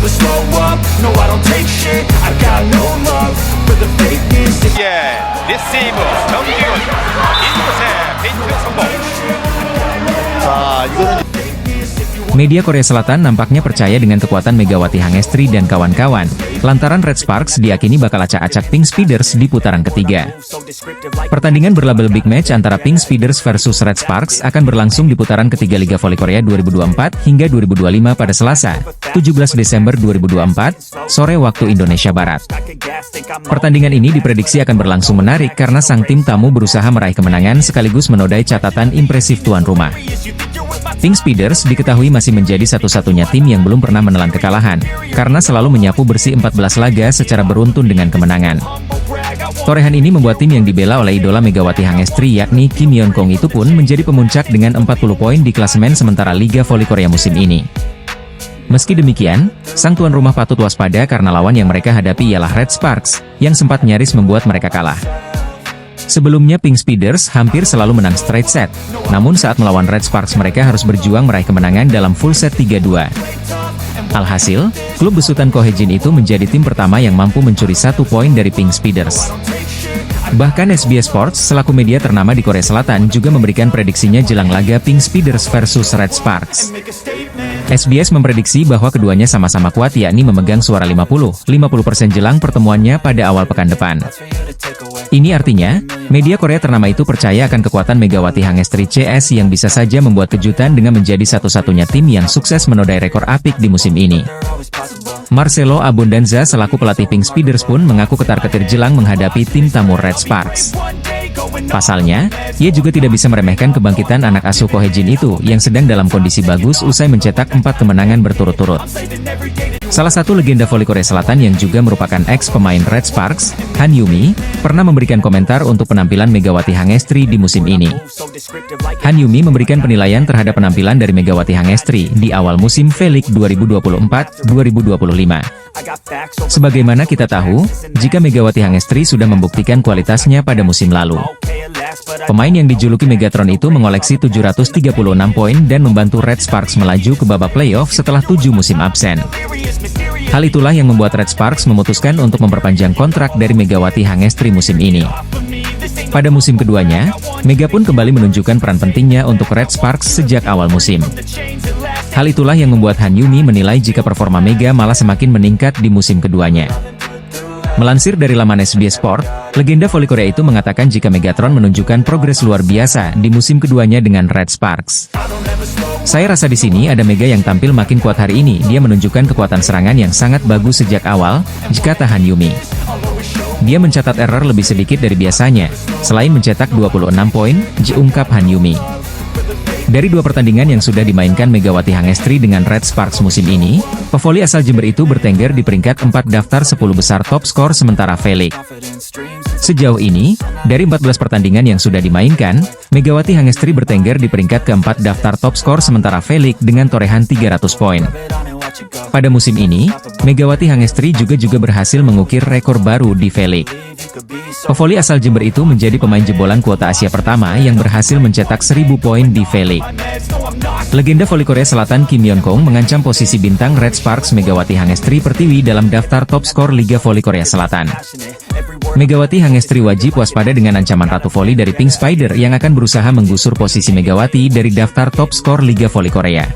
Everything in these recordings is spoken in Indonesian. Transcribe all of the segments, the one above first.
never slow up, no I don't take shit, I got no love for the fakeness. 예, 리시브 정기훈 이곳에 페인트 성공. 자, 이거는 Media Korea Selatan nampaknya percaya dengan kekuatan Megawati Hangestri dan kawan-kawan, lantaran Red Sparks diyakini bakal acak-acak Pink Speeders di putaran ketiga. Pertandingan berlabel Big Match antara Pink Speeders versus Red Sparks akan berlangsung di putaran ketiga Liga Voli Korea 2024 hingga 2025 pada Selasa, 17 Desember 2024, sore waktu Indonesia Barat. Pertandingan ini diprediksi akan berlangsung menarik karena sang tim tamu berusaha meraih kemenangan sekaligus menodai catatan impresif tuan rumah. Pink Speeders diketahui masih menjadi satu-satunya tim yang belum pernah menelan kekalahan, karena selalu menyapu bersih 14 laga secara beruntun dengan kemenangan. Torehan ini membuat tim yang dibela oleh idola Megawati Hangestri yakni Kim Yeon-kong itu pun menjadi pemuncak dengan 40 poin di klasemen sementara Liga Voli Korea musim ini. Meski demikian, sang tuan rumah patut waspada karena lawan yang mereka hadapi ialah Red Sparks, yang sempat nyaris membuat mereka kalah. Sebelumnya Pink Speeders hampir selalu menang straight set, namun saat melawan Red Sparks mereka harus berjuang meraih kemenangan dalam full set 3-2. Alhasil, klub besutan Ko Hae-jin itu menjadi tim pertama yang mampu mencuri 1 poin dari Pink Speeders. Bahkan SBS Sports selaku media ternama di Korea Selatan juga memberikan prediksinya jelang laga Pink Speeders versus Red Sparks. SBS memprediksi bahwa keduanya sama-sama kuat yakni memegang suara 50% jelang pertemuannya pada awal pekan depan. Ini artinya, media Korea ternama itu percaya akan kekuatan Megawati Hangestri CS yang bisa saja membuat kejutan dengan menjadi satu-satunya tim yang sukses menodai rekor apik di musim ini. Marcelo Abundanza selaku pelatih Pink Speeders pun mengaku ketar-ketir jelang menghadapi tim tamu Red Sparks. Pasalnya, ia juga tidak bisa meremehkan kebangkitan anak asuh Ko Hae-jin itu yang sedang dalam kondisi bagus usai mencetak 4 kemenangan berturut-turut. Salah satu legenda voli Korea Selatan yang juga merupakan ex-pemain Red Sparks, Han Yumi, pernah memberikan komentar untuk penampilan Megawati Hangestri di musim ini. Han Yumi memberikan penilaian terhadap penampilan dari Megawati Hangestri di awal musim V-League 2024-2025. Sebagaimana kita tahu, jika Megawati Hangestri sudah membuktikan kualitasnya pada musim lalu. Pemain yang dijuluki Megatron itu mengoleksi 736 poin dan membantu Red Sparks melaju ke babak playoff setelah 7 musim absen. Hal itulah yang membuat Red Sparks memutuskan untuk memperpanjang kontrak dari Megawati Hangestri musim ini. Pada musim keduanya, Mega pun kembali menunjukkan peran pentingnya untuk Red Sparks sejak awal musim. Hal itulah yang membuat Han Yumi menilai jika performa Mega malah semakin meningkat di musim keduanya. Melansir dari laman SBS Sport, legenda voli Korea itu mengatakan jika Megatron menunjukkan progres luar biasa di musim keduanya dengan Red Sparks. Saya rasa di sini ada Mega yang tampil makin kuat hari ini, dia menunjukkan kekuatan serangan yang sangat bagus sejak awal, kata Han Yumi. Dia mencatat error lebih sedikit dari biasanya, selain mencetak 26 poin, ungkap Han Yumi. Dari 2 pertandingan yang sudah dimainkan Megawati Hangestri dengan Red Sparks musim ini, pevoli asal Jember itu bertengger di peringkat 4 daftar 10 besar top skor sementara V-League. Sejauh ini, dari 14 pertandingan yang sudah dimainkan, Megawati Hangestri bertengger di peringkat keempat daftar top skor sementara V-League dengan torehan 300 poin. Pada musim ini, Megawati Hangestri juga berhasil mengukir rekor baru di V-League. Pevoli asal Jember itu menjadi pemain jebolan kuota Asia pertama yang berhasil mencetak 1000 poin di V-League. Legenda voli Korea Selatan Kim Yeon-kong mengancam posisi bintang Red Sparks Megawati Hangestri Pertiwi dalam daftar top skor Liga Voli Korea Selatan. Megawati Hangestri wajib waspada dengan ancaman Ratu Voli dari Pink Spider yang akan berusaha menggusur posisi Megawati dari daftar top skor Liga Voli Korea.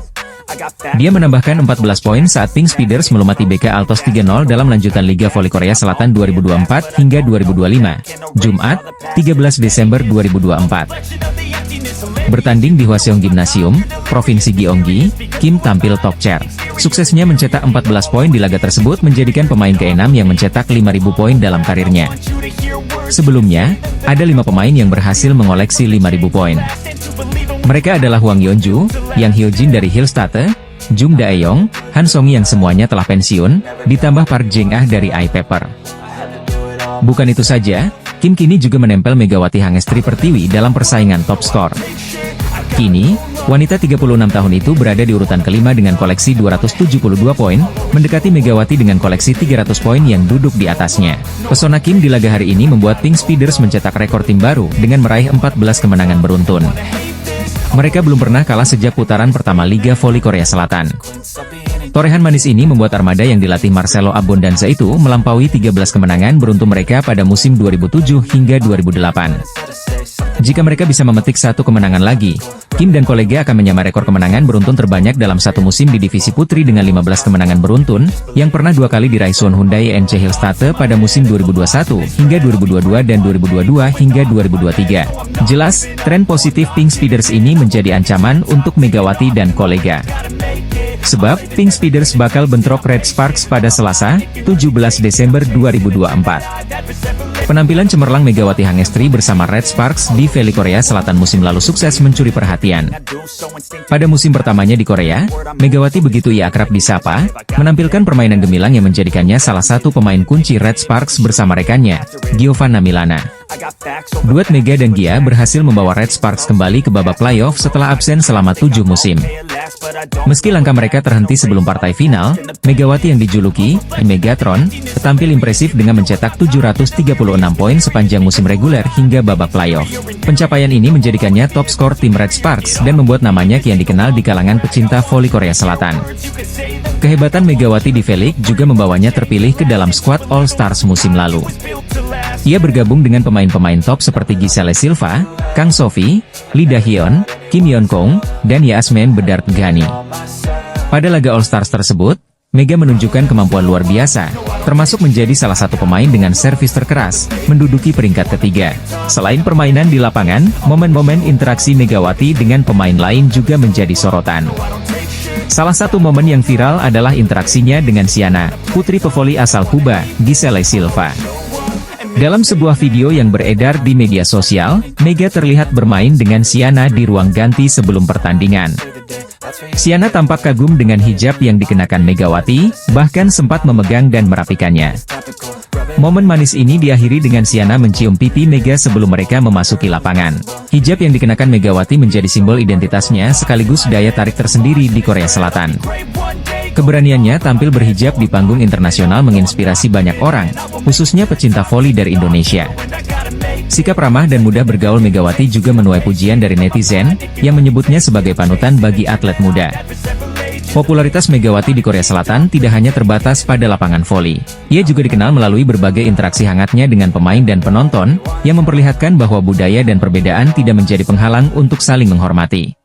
Dia menambahkan 14 poin saat Pink Speeders melumati BK Altos 3-0 dalam lanjutan Liga Voli Korea Selatan 2024 hingga 2025, Jumat, 13 Desember 2024. Bertanding di Hwaseong Gymnasium, Provinsi Gyeonggi, Kim tampil top chair. Suksesnya mencetak 14 poin di laga tersebut menjadikan pemain ke-6 yang mencetak 5.000 poin dalam karirnya. Sebelumnya, ada 5 pemain yang berhasil mengoleksi 5.000 poin. Mereka adalah Hwang Yeonju, Yang Hyojin dari Hillstate, Jung Dae-yong, Han Song yang semuanya telah pensiun, ditambah Park Jeng-ah dari iPaper. Bukan itu saja, Kim kini juga menempel Megawati Hangestri Pertiwi dalam persaingan top skor. Kini, wanita 36 tahun itu berada di urutan kelima dengan koleksi 272 poin, mendekati Megawati dengan koleksi 300 poin yang duduk di atasnya. Pesona Kim di laga hari ini membuat Pink Speeders mencetak rekor tim baru dengan meraih 14 kemenangan beruntun. Mereka belum pernah kalah sejak putaran pertama Liga Voli Korea Selatan. Torehan manis ini membuat armada yang dilatih Marcelo Abondanza itu melampaui 13 kemenangan beruntun mereka pada musim 2007 hingga 2008. Jika mereka bisa memetik satu kemenangan lagi, Kim dan kolega akan menyamai rekor kemenangan beruntun terbanyak dalam satu musim di divisi putri dengan 15 kemenangan beruntun, yang pernah 2 kali diraih Suwon Hyundai ENC Hillstatte pada musim 2021 hingga 2022 dan 2022 hingga 2023. Jelas, tren positif Pink Speeders ini menjadi ancaman untuk Megawati dan kolega. Sebab, Pink Speeders bakal bentrok Red Sparks pada Selasa, 17 Desember 2024. Penampilan cemerlang Megawati Hangestri bersama Red Sparks di Valley Korea Selatan musim lalu sukses mencuri perhatian. Pada musim pertamanya di Korea, Megawati begitu ia akrab disapa, menampilkan permainan gemilang yang menjadikannya salah satu pemain kunci Red Sparks bersama rekannya, Giovanna Milana. Duet Mega dan Gia berhasil membawa Red Sparks kembali ke babak playoff setelah absen selama 7 musim. Meski langkah mereka terhenti sebelum partai final, Megawati yang dijuluki Megatron tampil impresif dengan mencetak 736 poin sepanjang musim reguler hingga babak playoff. Pencapaian ini menjadikannya top skor tim Red Sparks dan membuat namanya kian dikenal di kalangan pecinta voli Korea Selatan. Kehebatan Megawati di V-League juga membawanya terpilih ke dalam skuad All Stars musim lalu. Ia bergabung dengan pemain-pemain top seperti Giselle Silva, Kang Sophie, Lee Da-hyun, Kim Yeon-kong, dan Yasmin Bedard Ghani. Pada laga All Stars tersebut, Mega menunjukkan kemampuan luar biasa, termasuk menjadi salah satu pemain dengan servis terkeras, menduduki peringkat ketiga. Selain permainan di lapangan, momen-momen interaksi Megawati dengan pemain lain juga menjadi sorotan. Salah satu momen yang viral adalah interaksinya dengan Siana, putri pevoli asal Kuba, Giselle Silva. Dalam sebuah video yang beredar di media sosial, Mega terlihat bermain dengan Siana di ruang ganti sebelum pertandingan. Siana tampak kagum dengan hijab yang dikenakan Megawati, bahkan sempat memegang dan merapikannya. Momen manis ini diakhiri dengan Siana mencium pipi Mega sebelum mereka memasuki lapangan. Hijab yang dikenakan Megawati menjadi simbol identitasnya sekaligus daya tarik tersendiri di Korea Selatan. Keberaniannya tampil berhijab di panggung internasional menginspirasi banyak orang, khususnya pecinta voli dari Indonesia. Sikap ramah dan mudah bergaul Megawati juga menuai pujian dari netizen, yang menyebutnya sebagai panutan bagi atlet muda. Popularitas Megawati di Korea Selatan tidak hanya terbatas pada lapangan voli. Ia juga dikenal melalui berbagai interaksi hangatnya dengan pemain dan penonton, yang memperlihatkan bahwa budaya dan perbedaan tidak menjadi penghalang untuk saling menghormati.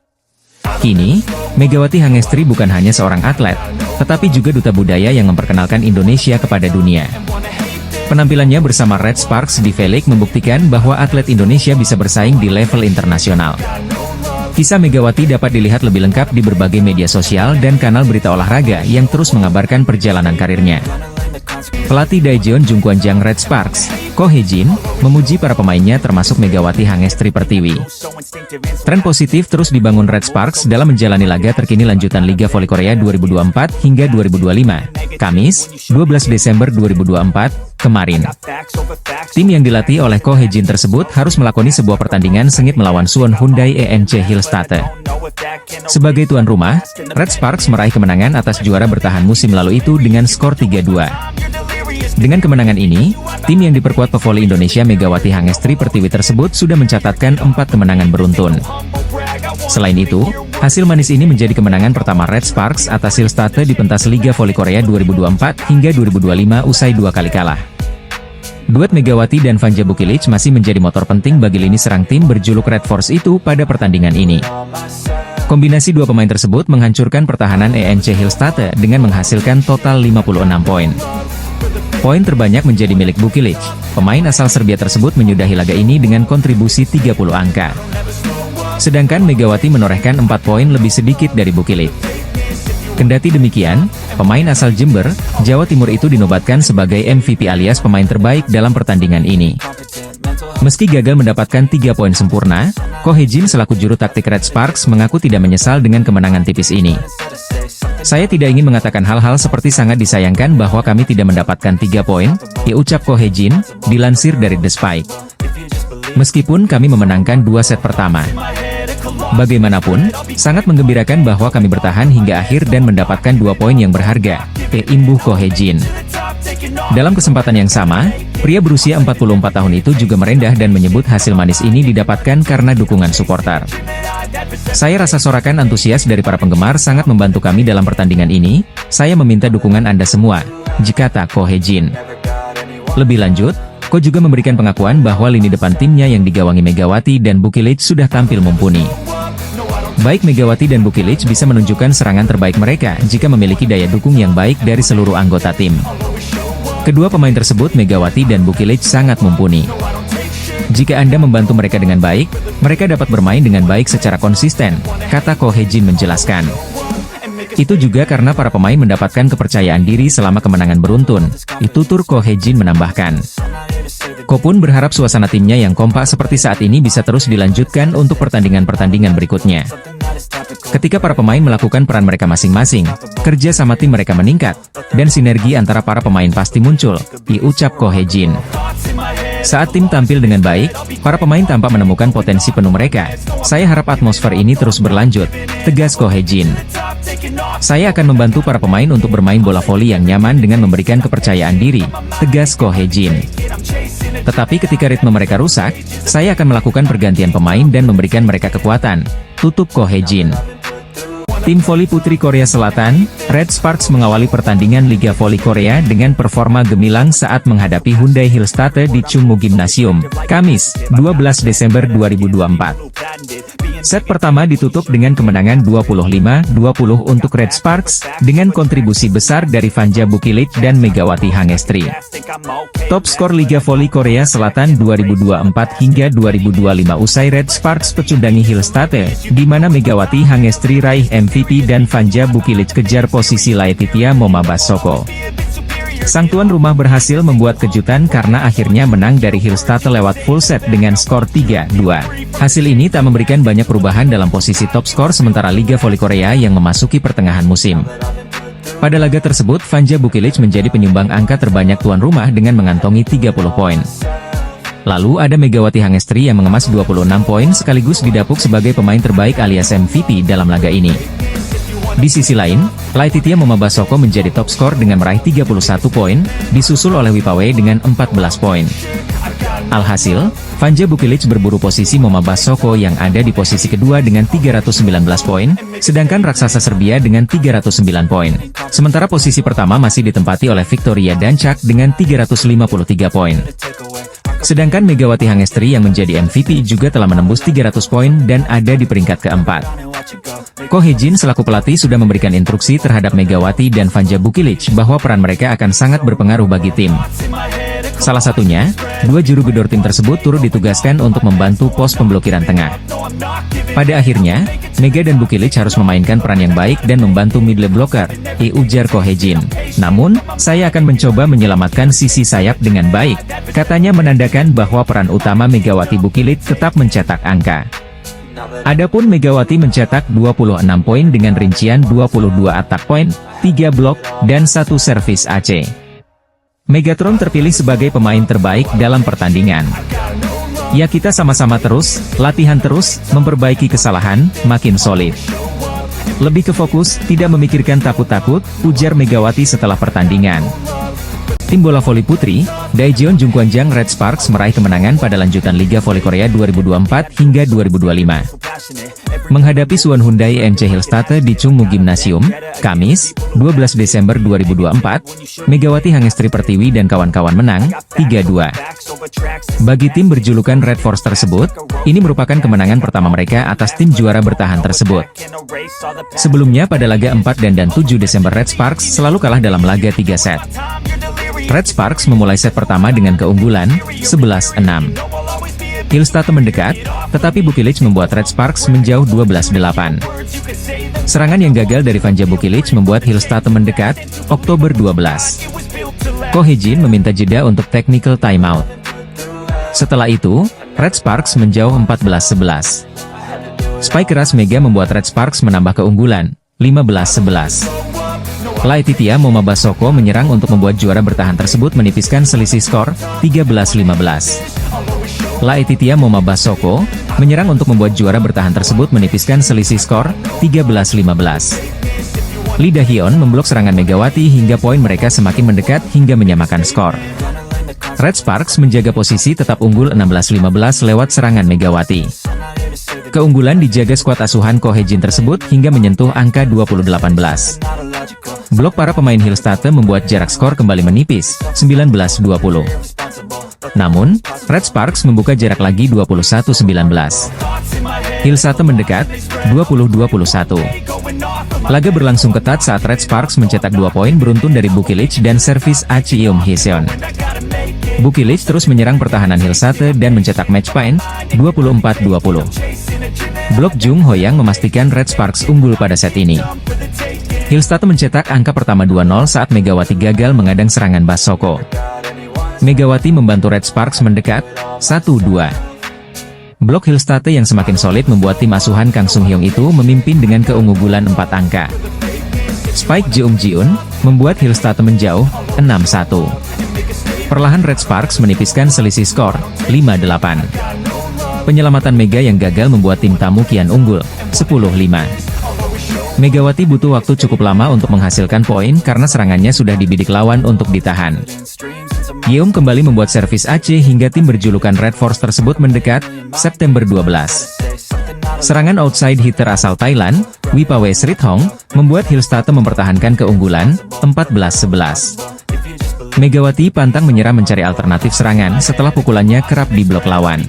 Kini, Megawati Hangestri bukan hanya seorang atlet, tetapi juga duta budaya yang memperkenalkan Indonesia kepada dunia. Penampilannya bersama Red Sparks di V-League membuktikan bahwa atlet Indonesia bisa bersaing di level internasional. Kisah Megawati dapat dilihat lebih lengkap di berbagai media sosial dan kanal berita olahraga yang terus mengabarkan perjalanan karirnya. Pelatih Daejeon Jungkwanjang Red Sparks, Ko Hye-jin, memuji para pemainnya termasuk Megawati Hangestri Pertiwi. Tren positif terus dibangun Red Sparks dalam menjalani laga terkini lanjutan Liga Voli Korea 2024 hingga 2025, Kamis, 12 Desember 2024, kemarin. Tim yang dilatih oleh Ko Hye-jin tersebut harus melakoni sebuah pertandingan sengit melawan Suwon Hyundai ENC Hillstatte. Sebagai tuan rumah, Red Sparks meraih kemenangan atas juara bertahan musim lalu itu dengan skor 3-2. Dengan kemenangan ini, tim yang diperkuat pevoli Indonesia Megawati Hangestri Pertiwi tersebut sudah mencatatkan 4 kemenangan beruntun. Selain itu, hasil manis ini menjadi kemenangan pertama Red Sparks atas Hillstatte di pentas Liga Voli Korea 2024 hingga 2025 usai 2 kali kalah. Duet Megawati dan Vanja Bukilic masih menjadi motor penting bagi lini serang tim berjuluk Red Force itu pada pertandingan ini. Kombinasi dua pemain tersebut menghancurkan pertahanan ENC Hillstatte dengan menghasilkan total 56 poin. Poin terbanyak menjadi milik Bukilic. Pemain asal Serbia tersebut menyudahi laga ini dengan kontribusi 30 angka. Sedangkan Megawati menorehkan 4 poin lebih sedikit dari Bukilic. Kendati demikian, pemain asal Jember, Jawa Timur itu dinobatkan sebagai MVP alias pemain terbaik dalam pertandingan ini. Meski gagal mendapatkan 3 poin sempurna, Ko Hye-jin selaku juru taktik Red Sparks mengaku tidak menyesal dengan kemenangan tipis ini. Saya tidak ingin mengatakan hal-hal seperti sangat disayangkan bahwa kami tidak mendapatkan 3 poin, ucap Ko Hye-jin, dilansir dari The Spike. Meskipun kami memenangkan 2 set pertama. Bagaimanapun, sangat menggembirakan bahwa kami bertahan hingga akhir dan mendapatkan 2 poin yang berharga, imbuh Ko Hye-jin. Dalam kesempatan yang sama, Pria berusia 44 tahun itu juga merendah dan menyebut hasil manis ini didapatkan karena dukungan supporter. Saya rasa sorakan antusias dari para penggemar sangat membantu kami dalam pertandingan ini, saya meminta dukungan Anda semua, jikata Ko Hye-jin. Lebih lanjut, Ko juga memberikan pengakuan bahwa lini depan timnya yang digawangi Megawati dan Bukilic sudah tampil mumpuni. Baik Megawati dan Bukilic bisa menunjukkan serangan terbaik mereka jika memiliki daya dukung yang baik dari seluruh anggota tim. Kedua pemain tersebut Megawati dan Bukilic sangat mumpuni. Jika Anda membantu mereka dengan baik, mereka dapat bermain dengan baik secara konsisten, kata Ko Hye-jin menjelaskan. Itu juga karena para pemain mendapatkan kepercayaan diri selama kemenangan beruntun, tutur Ko Hye-jin menambahkan. Ko pun berharap suasana timnya yang kompak seperti saat ini bisa terus dilanjutkan untuk pertandingan-pertandingan berikutnya. Ketika para pemain melakukan peran mereka masing-masing, kerja sama tim mereka meningkat, dan sinergi antara para pemain pasti muncul, ucap Ko Hye-jin. Saat tim tampil dengan baik, para pemain tampak menemukan potensi penuh mereka. Saya harap atmosfer ini terus berlanjut, tegas Ko Hye-jin. Saya akan membantu para pemain untuk bermain bola voli yang nyaman dengan memberikan kepercayaan diri, tegas Ko Hye-jin. Tetapi ketika ritme mereka rusak, saya akan melakukan pergantian pemain dan memberikan mereka kekuatan, tutup Ko Hye-jin. Tim voli putri Korea Selatan, Red Sparks mengawali pertandingan Liga Voli Korea dengan performa gemilang saat menghadapi Hyundai Hillstatte di Chungmu Gymnasium, Kamis, 12 Desember 2024. Set pertama ditutup dengan kemenangan 25-20 untuk Red Sparks, dengan kontribusi besar dari Vanja Bukilic dan Megawati Hangestri. Top skor Liga Voli Korea Selatan 2024 hingga 2025 usai Red Sparks pecundangi Hillstatte, di mana Megawati Hangestri raih MVP dan Vanja Bukilic kejar posisi Laetitia Momabasoko. Sang tuan rumah berhasil membuat kejutan karena akhirnya menang dari Hillstatte lewat full set dengan skor 3-2. Hasil ini tak memberikan banyak perubahan dalam posisi top skor sementara Liga Voli Korea yang memasuki pertengahan musim. Pada laga tersebut Vanja Bukilic menjadi penyumbang angka terbanyak tuan rumah dengan mengantongi 30 poin. Lalu ada Megawati Hangestri yang mengemas 26 poin sekaligus didapuk sebagai pemain terbaik alias MVP dalam laga ini. Di sisi lain, Laetitia Momabasoko menjadi top skor dengan meraih 31 poin, disusul oleh Wipawe dengan 14 poin. Alhasil, Vanja Bukilic berburu posisi Momabasoko yang ada di posisi kedua dengan 319 poin, sedangkan raksasa Serbia dengan 309 poin. Sementara posisi pertama masih ditempati oleh Victoria Dancak dengan 353 poin. Sedangkan Megawati Hangestri yang menjadi MVP juga telah menembus 300 poin dan ada di peringkat keempat. Ko Hye-jin selaku pelatih sudah memberikan instruksi terhadap Megawati dan Vanja Bukilic bahwa peran mereka akan sangat berpengaruh bagi tim. Salah satunya, dua juru gedor tim tersebut turut ditugaskan untuk membantu pos pemblokiran tengah. Pada akhirnya, Mega dan Bukilic harus memainkan peran yang baik dan membantu middle blocker, ujar Ko Hye-jin. Namun, saya akan mencoba menyelamatkan sisi sayap dengan baik, katanya menandakan bahwa peran utama Megawati Bukilic tetap mencetak angka. Adapun Megawati mencetak 26 poin dengan rincian 22 atak poin, 3 blok, dan 1 servis AC. Megatron terpilih sebagai pemain terbaik dalam pertandingan. Ya kita sama-sama terus, latihan terus, memperbaiki kesalahan, makin solid. Lebih ke fokus, tidak memikirkan takut-takut, ujar Megawati setelah pertandingan. Tim bola voli putri, Daejeon Jungkwanjang Red Sparks meraih kemenangan pada lanjutan Liga Voli Korea 2024 hingga 2025. Menghadapi Suwon Hyundai MC Hillstatte di Chungmu Gymnasium, Kamis, 12 Desember 2024, Megawati Hangestri Pertiwi dan kawan-kawan menang, 3-2. Bagi tim berjulukan Red Force tersebut, ini merupakan kemenangan pertama mereka atas tim juara bertahan tersebut. Sebelumnya pada laga 4 dan 7 Desember Red Sparks selalu kalah dalam laga 3 set. Red Sparks memulai set pertama dengan keunggulan, 11-6. Hillstatte mendekat, tetapi Bukilic membuat Red Sparks menjauh 12-8. Serangan yang gagal dari Vanja Bukilic membuat Hillstatte mendekat, Oktober 12. Ko Hye-jin meminta jeda untuk technical timeout. Setelah itu, Red Sparks menjauh 14-11. Spike keras Mega membuat Red Sparks menambah keunggulan, 15-11. Laetitia Momabasoko menyerang untuk membuat juara bertahan tersebut menipiskan selisih skor, 13-15. Laetitia Momabasoko menyerang untuk membuat juara bertahan tersebut menipiskan selisih skor, 13-15. Lee Da-hyun memblok serangan Megawati hingga poin mereka semakin mendekat hingga menyamakan skor. Red Sparks menjaga posisi tetap unggul 16-15 lewat serangan Megawati. Keunggulan dijaga skuad asuhan Ko Hee-jin tersebut hingga menyentuh angka 20-18. Blok para pemain Hillstate membuat jarak skor kembali menipis, 19-20. Namun, Red Sparks membuka jarak lagi 21-19. Hillstate mendekat, 20-21. Laga berlangsung ketat saat Red Sparks mencetak 2 poin beruntun dari Bukilich dan servis Ah Cheum Hee-seon. Bukilich terus menyerang pertahanan Hillstate dan mencetak match point, 24-20. Blok Jung Ho-yang memastikan Red Sparks unggul pada set ini. Hillstate mencetak angka pertama 2-0 saat Megawati gagal mengadang serangan Bas Soko. Megawati membantu Red Sparks mendekat, 1-2. Blok Hillstate yang semakin solid membuat tim asuhan Kang Sung Hyung itu memimpin dengan keunggulan 4 angka. Spike Jeong Jiun membuat Hillstate menjauh, 6-1. Perlahan Red Sparks menipiskan selisih skor, 5-8. Penyelamatan Mega yang gagal membuat tim tamu kian unggul, 10-5. Megawati butuh waktu cukup lama untuk menghasilkan poin karena serangannya sudah dibidik lawan untuk ditahan. Yeom kembali membuat servis Aceh hingga tim berjulukan Red Force tersebut mendekat, September 12. Serangan outside hitter asal Thailand, Wipawe Srithong, membuat Hillstate mempertahankan keunggulan, 14-11. Megawati pantang menyerah mencari alternatif serangan setelah pukulannya kerap diblok lawan.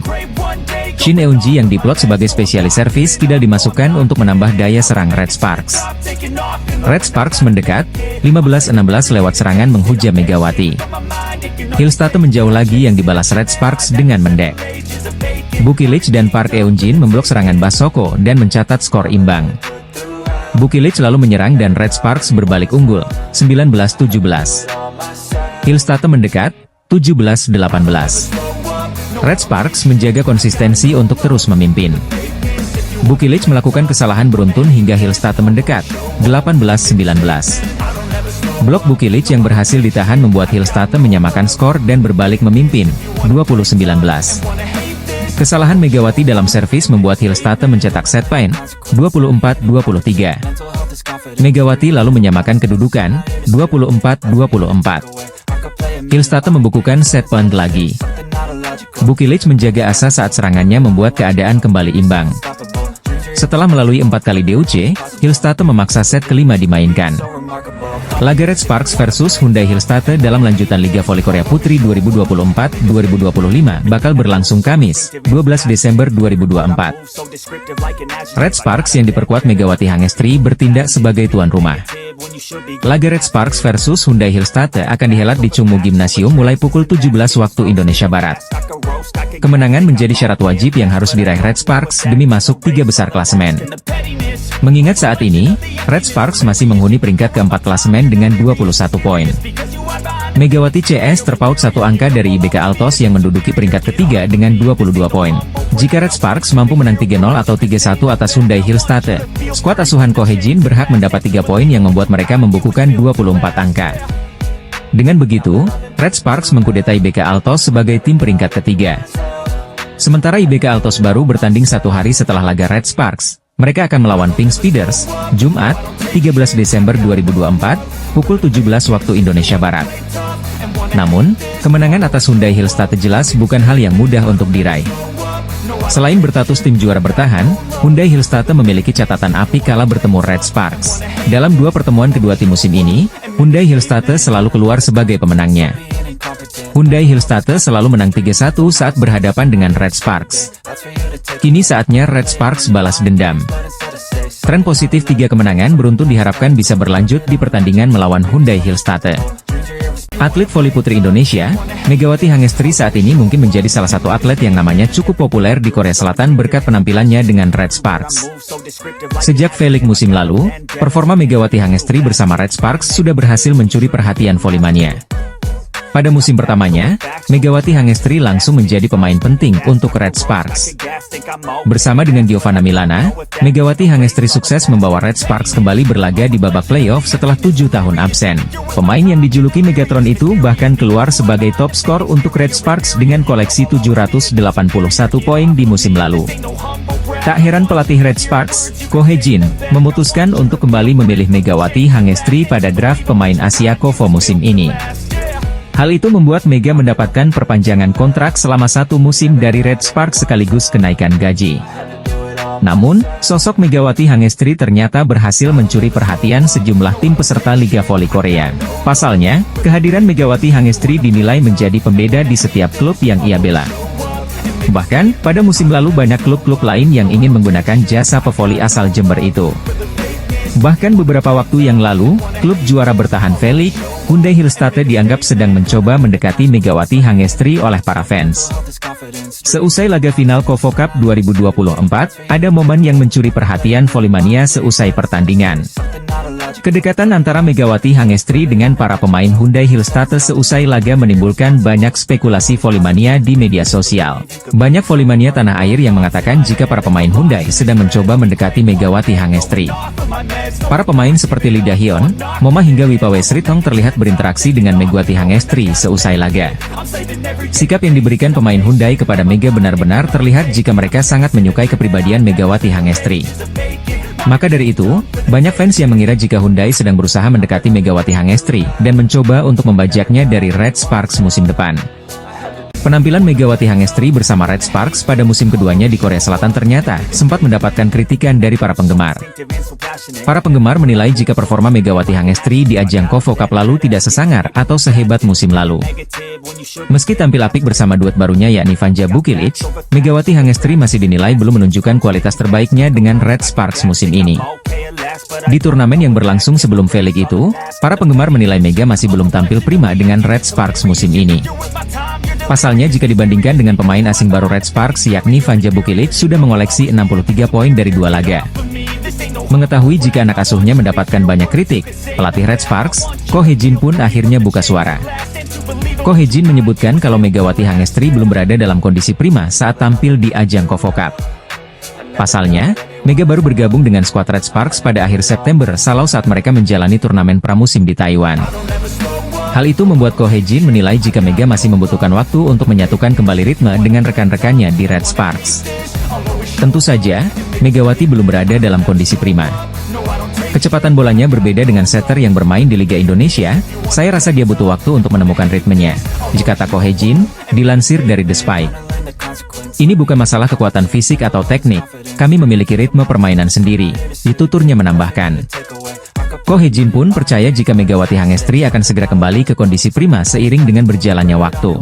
Shin Eun-ji yang diplot sebagai spesialis servis tidak dimasukkan untuk menambah daya serang Red Sparks. Red Sparks mendekat, 15-16 lewat serangan menghujam Megawati. Hillstate menjauh lagi yang dibalas Red Sparks dengan mendek. Bukilich dan Park Eun-jin memblok serangan Bas Soko dan mencatat skor imbang. Bukilich lalu menyerang dan Red Sparks berbalik unggul, 19-17. Hillstate mendekat, 17-18. Red Sparks menjaga konsistensi untuk terus memimpin. Bukilich melakukan kesalahan beruntun hingga Hillstate mendekat, 18-19. Blok Bukilich yang berhasil ditahan membuat Hillstate menyamakan skor dan berbalik memimpin, 20-19. Kesalahan Megawati dalam servis membuat Hillstate mencetak set point, 24-23. Megawati lalu menyamakan kedudukan, 24-24. Hillstate membukukan set point lagi. Bukilich menjaga asa saat serangannya membuat keadaan kembali imbang. Setelah melalui 4 kali DUC, Hillstate memaksa set kelima dimainkan. Laga Red Sparks versus Hyundai Hillstate dalam lanjutan Liga Voli Korea Putri 2024-2025 bakal berlangsung Kamis, 12 Desember 2024. Red Sparks yang diperkuat Megawati Hangestri bertindak sebagai tuan rumah. Laga Red Sparks versus Hyundai Hillstate akan dihelat di Chungmu Gymnasium mulai pukul 17 waktu Indonesia Barat. Kemenangan menjadi syarat wajib yang harus diraih Red Sparks demi masuk 3 besar klasemen. Mengingat saat ini, Red Sparks masih menghuni peringkat keempat klasemen dengan 21 poin. Megawati CS terpaut 1 angka dari IBK Altos yang menduduki peringkat ketiga dengan 22 poin. Jika Red Sparks mampu menang 3-0 atau 3-1 atas Hyundai Hillstate, skuad asuhan Ko Hee-jin berhak mendapat 3 poin yang membuat mereka membukukan 24 angka. Dengan begitu, Red Sparks mengkudeta IBK Altos sebagai tim peringkat ketiga. Sementara IBK Altos baru bertanding 1 hari setelah laga Red Sparks. Mereka akan melawan Pink Speeders, Jumat, 13 Desember 2024, pukul 17 waktu Indonesia Barat. Namun, kemenangan atas Hyundai Hillstate jelas bukan hal yang mudah untuk diraih. Selain berstatus tim juara bertahan, Hyundai Hillstate memiliki catatan apik kala bertemu Red Sparks. Dalam 2 pertemuan kedua tim musim ini, Hyundai Hillstate selalu keluar sebagai pemenangnya. Hyundai Hillstate selalu menang 3-1 saat berhadapan dengan Red Sparks. Kini saatnya Red Sparks balas dendam. Tren positif 3 kemenangan beruntun diharapkan bisa berlanjut di pertandingan melawan Hyundai Hillstate. Atlet voli putri Indonesia, Megawati Hangestri saat ini mungkin menjadi salah satu atlet yang namanya cukup populer di Korea Selatan berkat penampilannya dengan Red Sparks. Sejak V-League musim lalu, performa Megawati Hangestri bersama Red Sparks sudah berhasil mencuri perhatian volimania. Pada musim pertamanya, Megawati Hangestri langsung menjadi pemain penting untuk Red Sparks. Bersama dengan Giovanna Milana, Megawati Hangestri sukses membawa Red Sparks kembali berlaga di babak playoff setelah 7 tahun absen. Pemain yang dijuluki Megatron itu bahkan keluar sebagai top skor untuk Red Sparks dengan koleksi 781 poin di musim lalu. Tak heran pelatih Red Sparks, Ko Hee-jin, memutuskan untuk kembali memilih Megawati Hangestri pada draft pemain Asia Kovo musim ini. Hal itu membuat Mega mendapatkan perpanjangan kontrak selama 1 musim dari Red Sparks sekaligus kenaikan gaji. Namun, sosok Megawati Hangestri ternyata berhasil mencuri perhatian sejumlah tim peserta Liga Voli Korea. Pasalnya, kehadiran Megawati Hangestri dinilai menjadi pembeda di setiap klub yang ia bela. Bahkan, pada musim lalu banyak klub-klub lain yang ingin menggunakan jasa pevoli asal Jember itu. Bahkan beberapa waktu yang lalu, klub juara bertahan Velik, Hyundai Hillstatte dianggap sedang mencoba mendekati Megawati Hangestri oleh para fans. Seusai laga final Kovo Cup 2024, ada momen yang mencuri perhatian Volimania seusai pertandingan. Kedekatan antara Megawati Hangestri dengan para pemain Hyundai Hillstatte seusai laga menimbulkan banyak spekulasi Volimania di media sosial. Banyak Volimania tanah air yang mengatakan jika para pemain Hyundai sedang mencoba mendekati Megawati Hangestri. Para pemain seperti Lee Da-hyun, Moma hingga Wipawe Sritong terlihat berinteraksi dengan Megawati Hangestri seusai laga. Sikap yang diberikan pemain Hyundai kepada Mega benar-benar terlihat jika mereka sangat menyukai kepribadian Megawati Hangestri. Maka dari itu, banyak fans yang mengira jika Hyundai sedang berusaha mendekati Megawati Hangestri dan mencoba untuk membajaknya dari Red Sparks musim depan. Penampilan Megawati Hangestri bersama Red Sparks pada musim keduanya di Korea Selatan ternyata sempat mendapatkan kritikan dari para penggemar. Para penggemar menilai jika performa Megawati Hangestri di ajang Kovo Cup lalu tidak sesangar atau sehebat musim lalu. Meski tampil apik bersama duet barunya yakni Vanja Bukilic, Megawati Hangestri masih dinilai belum menunjukkan kualitas terbaiknya dengan Red Sparks musim ini. Di turnamen yang berlangsung sebelum Velik itu, para penggemar menilai Mega masih belum tampil prima dengan Red Sparks musim ini. Pasalnya jika dibandingkan dengan pemain asing baru Red Sparks yakni Vanja Bukilic sudah mengoleksi 63 poin dari 2 laga. Mengetahui jika anak asuhnya mendapatkan banyak kritik, pelatih Red Sparks, Ko Hye-jin pun akhirnya buka suara. Ko Hye-jin menyebutkan kalau Megawati Hangestri belum berada dalam kondisi prima saat tampil di ajang Kovo Cup. Pasalnya, Mega baru bergabung dengan skuad Red Sparks pada akhir September salau saat mereka menjalani turnamen pramusim di Taiwan. Hal itu membuat Ko Hye-jin menilai jika Mega masih membutuhkan waktu untuk menyatukan kembali ritme dengan rekan-rekannya di Red Sparks. Tentu saja, Megawati belum berada dalam kondisi prima. Kecepatan bolanya berbeda dengan setter yang bermain di Liga Indonesia, saya rasa dia butuh waktu untuk menemukan ritmenya. Jika Ko Hye-jin, dilansir dari The Spike. Ini bukan masalah kekuatan fisik atau teknik, kami memiliki ritme permainan sendiri, dituturnya menambahkan. Ko Hye-jin pun percaya jika Megawati Hangestri akan segera kembali ke kondisi prima seiring dengan berjalannya waktu.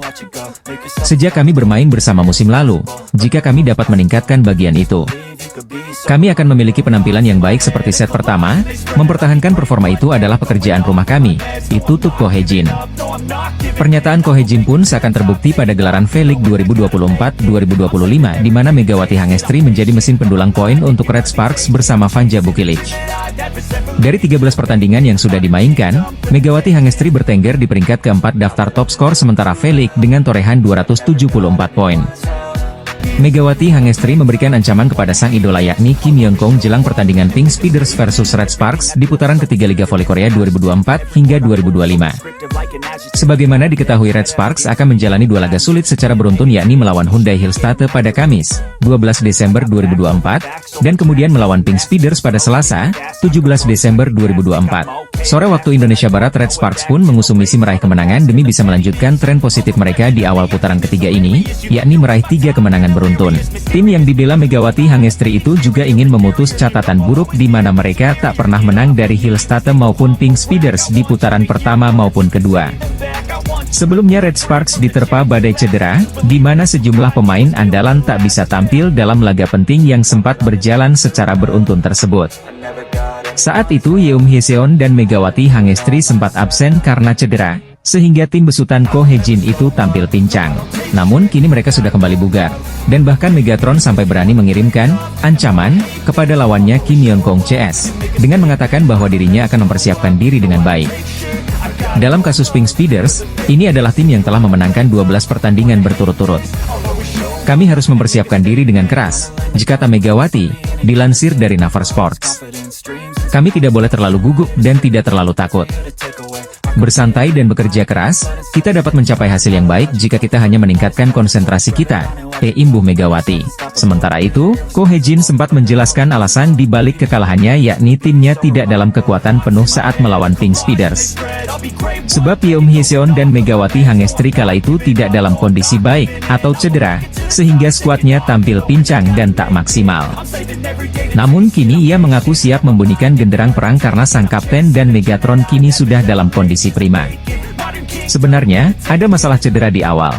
Sejak kami bermain bersama musim lalu, jika kami dapat meningkatkan bagian itu, kami akan memiliki penampilan yang baik seperti set pertama, mempertahankan performa itu adalah pekerjaan rumah kami, ditutup Ko Hye-jin. Pernyataan Ko Hye-jin pun seakan terbukti pada gelaran Velik 2024-2025 di mana Megawati Hangestri menjadi mesin pendulang poin untuk Red Sparks bersama Vanja Bukilic. Dari 13 pertandingan yang sudah dimainkan, Megawati Hangestri bertengger di peringkat keempat daftar top skor sementara Velik dengan torehan 274 poin. Megawati Hangestri memberikan ancaman kepada sang idola yakni Kim Yeong-kong jelang pertandingan Pink Speeders versus Red Sparks di putaran ketiga Liga Voli Korea 2024 hingga 2025. Sebagaimana diketahui Red Sparks akan menjalani 2 laga sulit secara beruntun yakni melawan Hyundai Hillstatte pada Kamis, 12 Desember 2024, dan kemudian melawan Pink Speeders pada Selasa, 17 Desember 2024. Sore waktu Indonesia Barat Red Sparks pun mengusung misi meraih kemenangan demi bisa melanjutkan tren positif mereka di awal putaran ketiga ini, yakni meraih 3 kemenangan beruntun. Tim yang dibela Megawati Hangestri itu juga ingin memutus catatan buruk di mana mereka tak pernah menang dari Hillstatte maupun Pink Speeders di putaran pertama maupun kedua. Sebelumnya Red Sparks diterpa badai cedera, di mana sejumlah pemain andalan tak bisa tampil dalam laga penting yang sempat berjalan secara beruntun tersebut. Saat itu Yeum Hye-seon dan Megawati Hangestri sempat absen karena cedera, sehingga tim besutan Ko Hye-jin itu tampil pincang. Namun kini mereka sudah kembali bugar, dan bahkan Megatron sampai berani mengirimkan ancaman kepada lawannya Kim Yeong-kong CS, dengan mengatakan bahwa dirinya akan mempersiapkan diri dengan baik. Dalam kasus Pink Speeders, ini adalah tim yang telah memenangkan 12 pertandingan berturut-turut. Kami harus mempersiapkan diri dengan keras, kata Megawati, dilansir dari Naver Sports. Kami tidak boleh terlalu gugup dan tidak terlalu takut. Bersantai dan bekerja keras, kita dapat mencapai hasil yang baik jika kita hanya meningkatkan konsentrasi kita, imbuh Megawati. Sementara itu, Ko Hye-jin sempat menjelaskan alasan di balik kekalahannya, yakni timnya tidak dalam kekuatan penuh saat melawan Pink Speeders. Sebab Yeom Hye-seon dan Megawati Hangestri kala itu tidak dalam kondisi baik, atau cedera, sehingga skuadnya tampil pincang dan tak maksimal. Namun kini ia mengaku siap membunyikan genderang perang karena sang kapten dan Megatron kini sudah dalam kondisi prima. Sebenarnya, ada masalah cedera di awal.